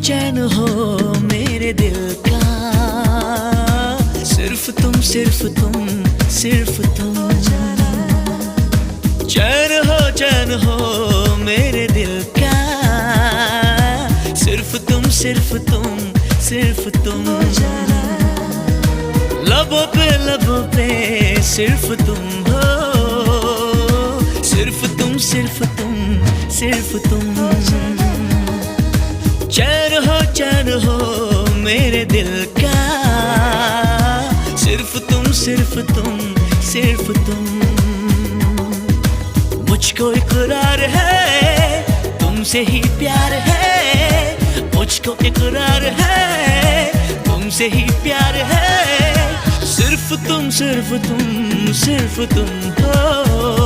चैन हो मेरे दिल का, सिर्फ तुम सिर्फ तुम सिर्फ तुम। चैन हो मेरे दिल का, सिर्फ तुम सिर्फ तुम सिर्फ तुम। लबों पे सिर्फ तुम हो, सिर्फ तुम सिर्फ तुम सिर्फ तुम। चैन हो मेरे दिल का, सिर्फ तुम सिर्फ तुम सिर्फ तुम। मुझको इकरार है तुमसे ही प्यार है, मुझको इकरार है तुमसे ही प्यार है। सिर्फ तुम सिर्फ तुम सिर्फ तुम हो।